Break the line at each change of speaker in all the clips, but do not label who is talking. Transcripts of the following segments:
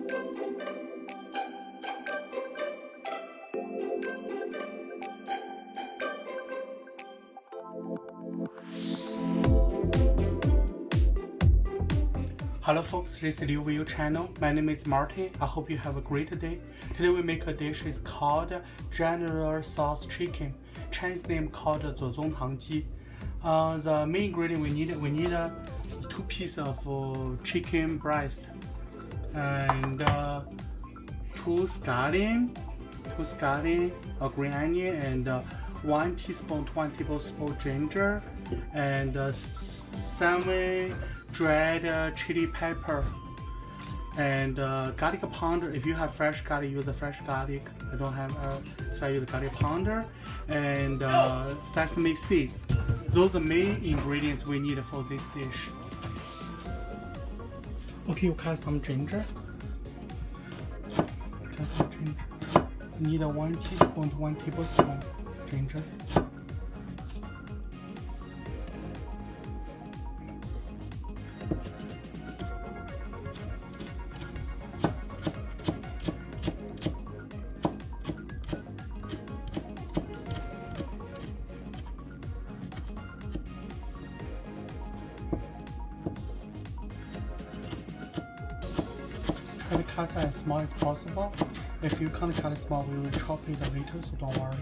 Hello folks, this is Liu View channel. My name is Martin. I hope you have a great day. Today we make a dish is called General Sauce Chicken. Chinese name called 左宗棠鸡. The main ingredient we need 2 pieces of chicken breast and 2 scallion, a green onion, and 1 teaspoon to 1 tablespoon ginger, and 7 dried chili pepper, and garlic powder. If you have fresh garlic, use the fresh garlic. I don't have, so I use the garlic powder, and sesame seeds. Those are the main ingredients we need for this dish. Okay, you cut some ginger. You need 1 teaspoon to 1 tablespoon ginger. Try to cut it as small as possible. If you can't cut it small, we will chop it later, so don't worry.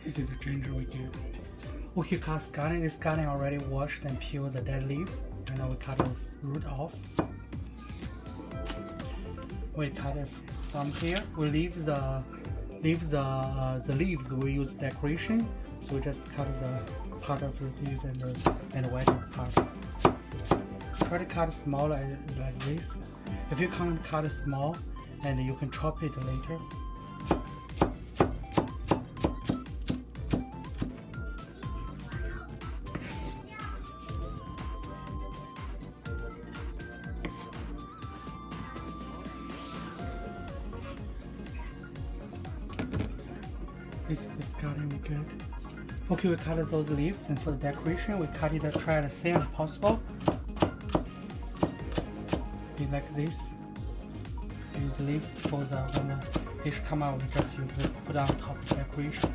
This is the ginger we do. Okay, cut scallion. This scallion already washed and peeled the dead leaves, and now we cut the root off. We cut it from here. We leave the leaves we use decoration, so we just cut the part of the leaf and the white part. Try to cut small like this. If you can't cut it small, and you can chop it later. This is the scallion we get. Okay, we cut those leaves, and for the decoration, we cut it try the same as possible. Be like this. Use leaves for the when the dish come out, we just use it, put on top of the decoration.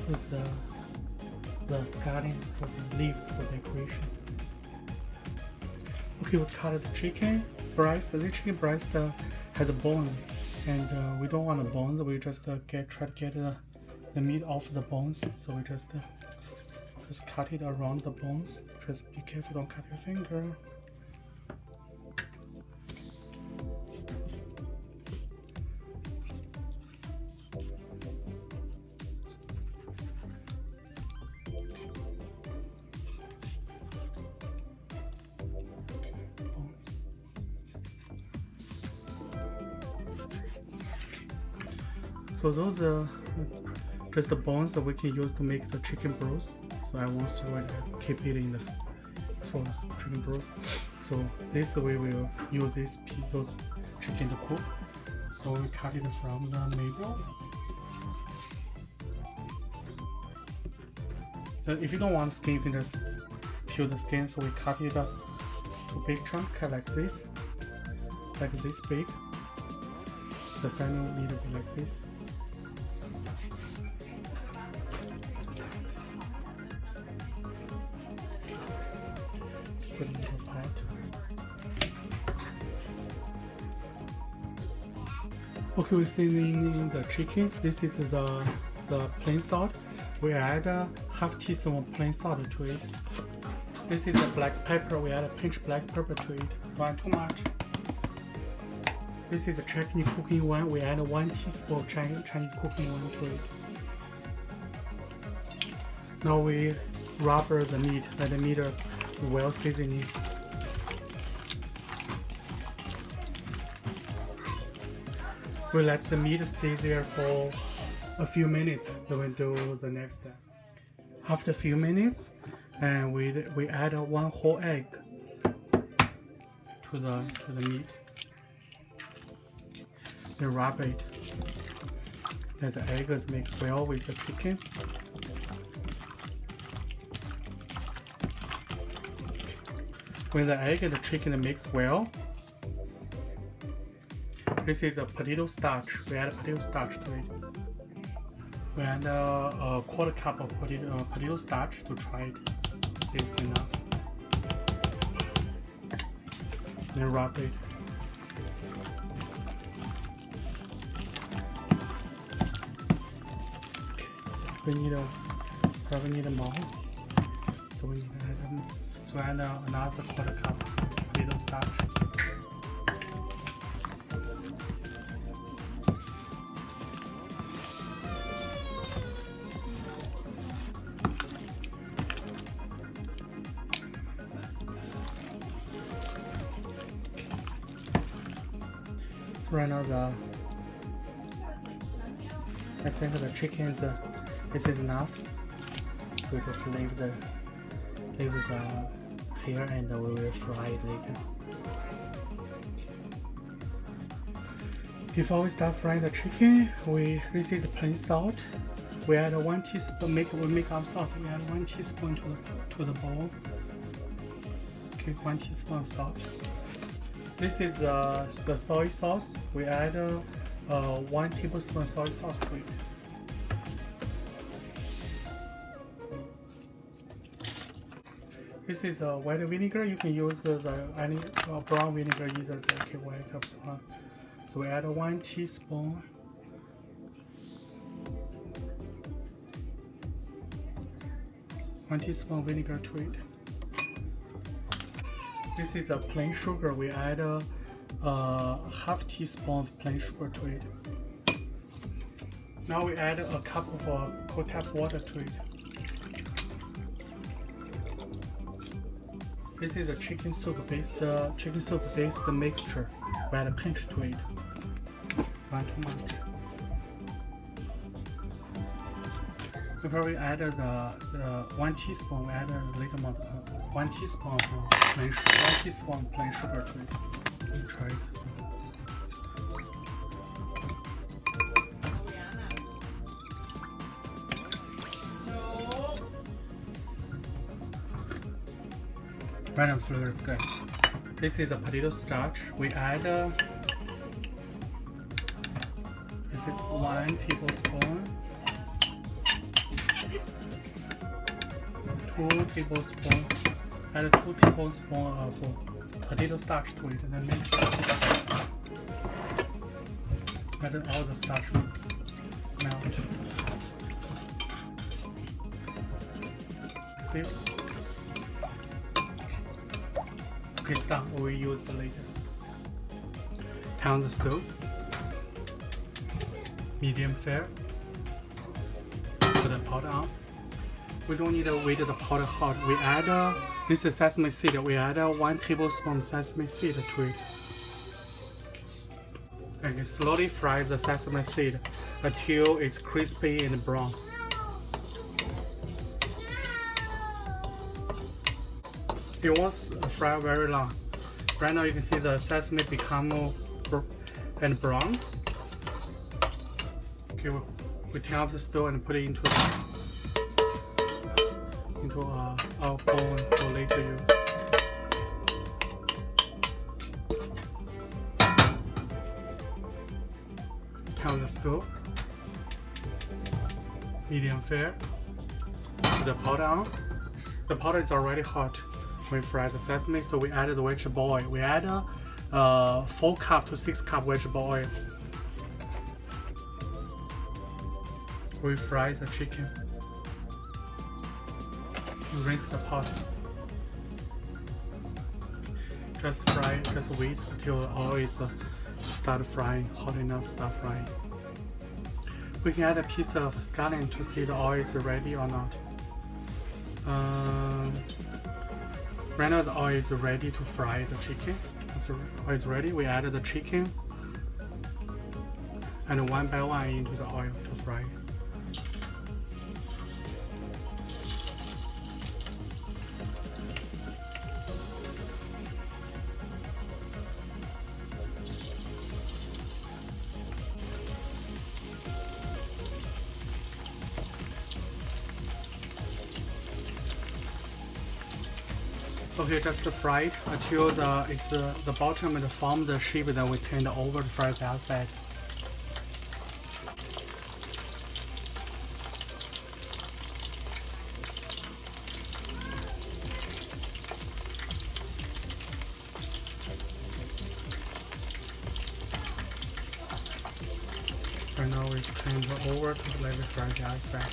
Use the scallion for the leaves for decoration. Okay, we cut the chicken breast. The chicken breast has a bone, and we don't want the bones. We just try to get the meat off the bones. So we just cut it around the bones. Just be careful, don't cut your finger. So those are just the bones that we can use to make the chicken broth. So I won't keep it in the for chicken broth. So this way we will use those chicken to cook. So we cut it from the middle. If you don't want skin, you can just peel the skin. So we cut it up to big chunk like this big. The final need to be like this. Put it in the pot. Okay, we're seasoning the chicken. This is the plain salt. We add half teaspoon plain salt to it. This is the black pepper. We add a pinch black pepper to it. Don't add too much. This is the Chinese cooking wine. We add 1 teaspoon of Chinese cooking wine to it. Now we rub the meat, let the meat well seasoning. We let the meat stay there for a few minutes, then we do the next step. After a few minutes, and we add 1 whole egg to the meat. Then rub it. Let the egg is mixed well with the chicken. When the egg and the chicken mix well, this is a potato starch. We add potato starch to it. We add a quarter cup of potato starch to try it. See if it's enough. Then rub it. We probably need more. So we need to add another quarter cup of potato starch. Right now I think the chicken this is enough. So we just leave the here and we will fry it later. Before we start frying the chicken, this is plain salt. We add 1 teaspoon. We make our sauce. We add 1 teaspoon to the bowl. Okay, 1 teaspoon of salt. This is the soy sauce. We add 1 tablespoon soy sauce to it. This is white vinegar. You can use any brown vinegar, either okay, white or brown. So we add 1 teaspoon. Vinegar to it. This is a plain sugar. We add half teaspoon of plain sugar to it. Now we add a cup of cold tap water to it. This is a chicken soup based mixture. We add a pinch to it. Not too much. We probably add the 1 teaspoon. We add a little amount, 1 teaspoon of plain sugar to it. Let me try it. Random flavor is good. This is a potato starch. We add 1 tablespoon, 2 tablespoons. Add 2 tablespoons of potato starch to it, and then mix it. Let all the starch melt. See? Okay, it's done. We will use it later. Turn on the stove. Medium flame. Put the pot on. We don't need to wait the pot hot. We add this is sesame seed. We add 1 tablespoon sesame seed to it. And slowly fry the sesame seed until it's crispy and brown. It won't fry very long. Right now you can see the sesame become brown. Okay, we turn off the stove and put it into our bowl for later use. Turn on the stove. Medium flame. Put the pot on. The pot is already hot. We fry the sesame, so we add the vegetable oil. We add 4 cup to 6 cup vegetable oil. We fry the chicken. Rinse the pot. Just wait until the oil is start frying. Hot enough, start frying. We can add a piece of scallion to see the oil is ready or not. Right now the oil is ready to fry the chicken. The oil is ready. We add the chicken and one by one into the oil to fry. Okay, just fry it until the bottom and form the shape. Then we turn it over to fry the outside. Right now we turn it over to let it fry the outside.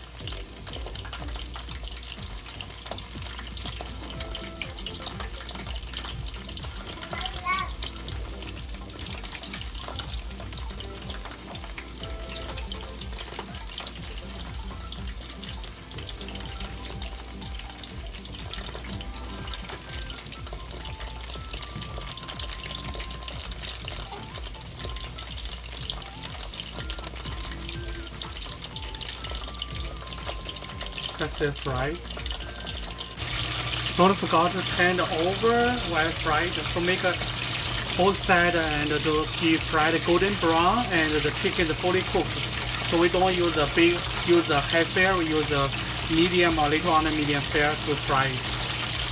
Just fry. Don't forget to turn over while fried. So make both sides and to be fried golden brown and the chicken is fully cooked. So we don't use use a high fire. We use a medium or little on a medium fire to fry it.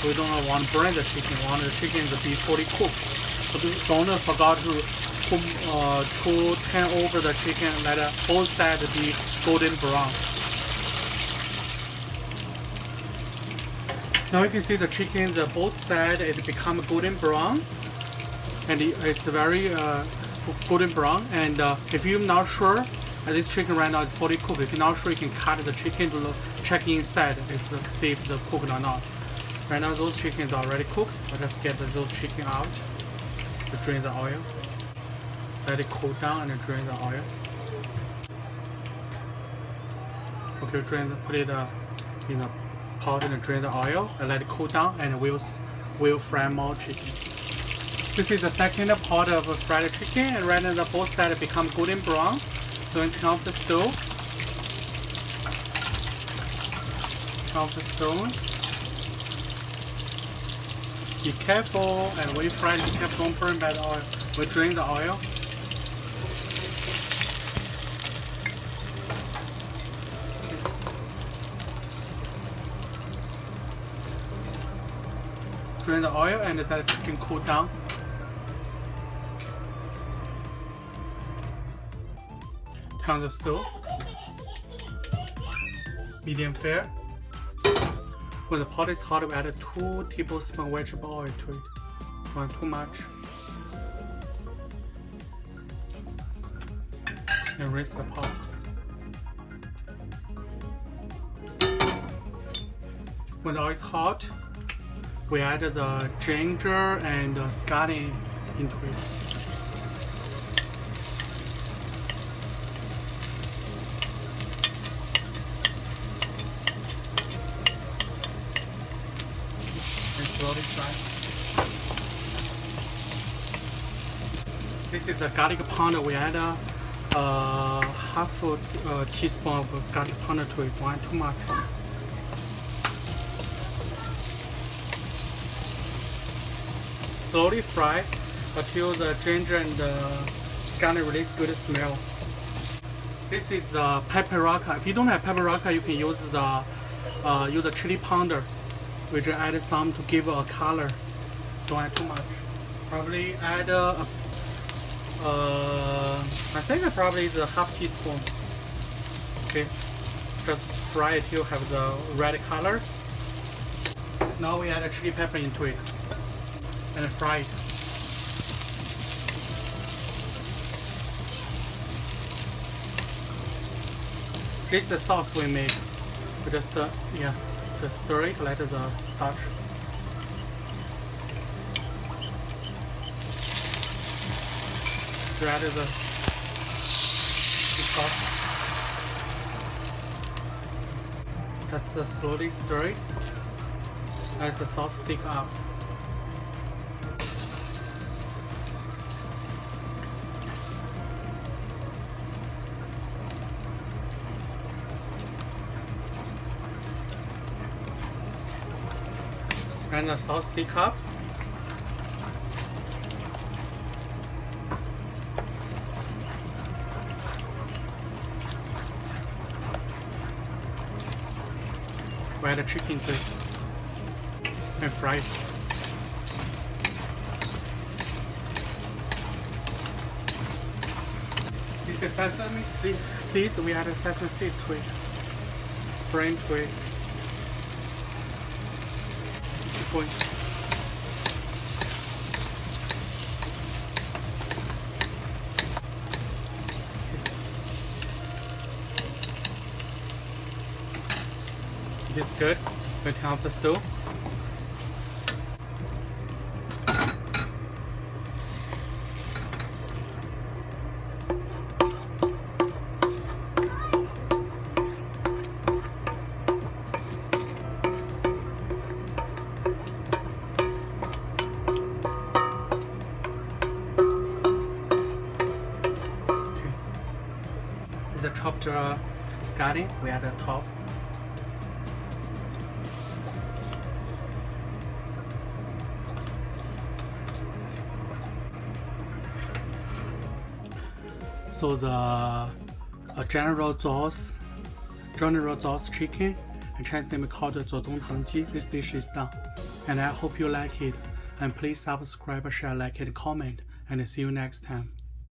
So we don't want to burn the chicken. We want the chicken to be fully cooked. So don't forget to turn over the chicken. Let both sides be golden brown. Now you can see the chickens both sides it become golden brown, and it's very golden brown. And if you're not sure, this chicken right now is fully cooked. If you're not sure, you can cut the chicken to check inside see if it's cooked or not. Right now those chickens are already cooked. But let's get those chicken out to drain the oil. Let it cool down and drain the oil. Okay, put it in a pot and drain the oil and let it cool down, and we'll fry more chicken. This is the second pot of fried chicken, and right now both sides become golden brown. So turn off the stove. Turn off the stove. Be careful, and when you fry it, be careful, don't burn by the oil. We drain the oil. Drain the oil and let the chicken cool down. Turn the stove. Medium fire. When the pot is hot, we add 2 tablespoons vegetable oil to it. Not too much. And rinse the pot. When the oil is hot, we add the ginger and scallion into it. And slowly fry. This is the garlic powder. We add half a teaspoon of garlic powder to it. Not too much. Slowly fry until the ginger and the scallion release good smell. This is the paprika. If you don't have paprika, you can use the chili powder. We just add some to give a color. Don't add too much. Probably add I think it probably is a half teaspoon. Okay, just fry it till have the red color. Now we add a chili pepper into it and fry it. This is the sauce we made. We just just stir it, let the starch. to add the sauce. Just slowly stir it as the sauce thick up. And the sauce thick up. We add the chicken to it and fry it. This is sesame seeds. We add a sesame seed to it. Spring to it. Keep going. This is good. We turn off the stove. Okay. The chopped scallion we add at the top. So the General Tso's chicken, and Chinese name called 左宗棠鸡. This dish is done, and I hope you like it. And please subscribe, share, like, and comment. And see you next time.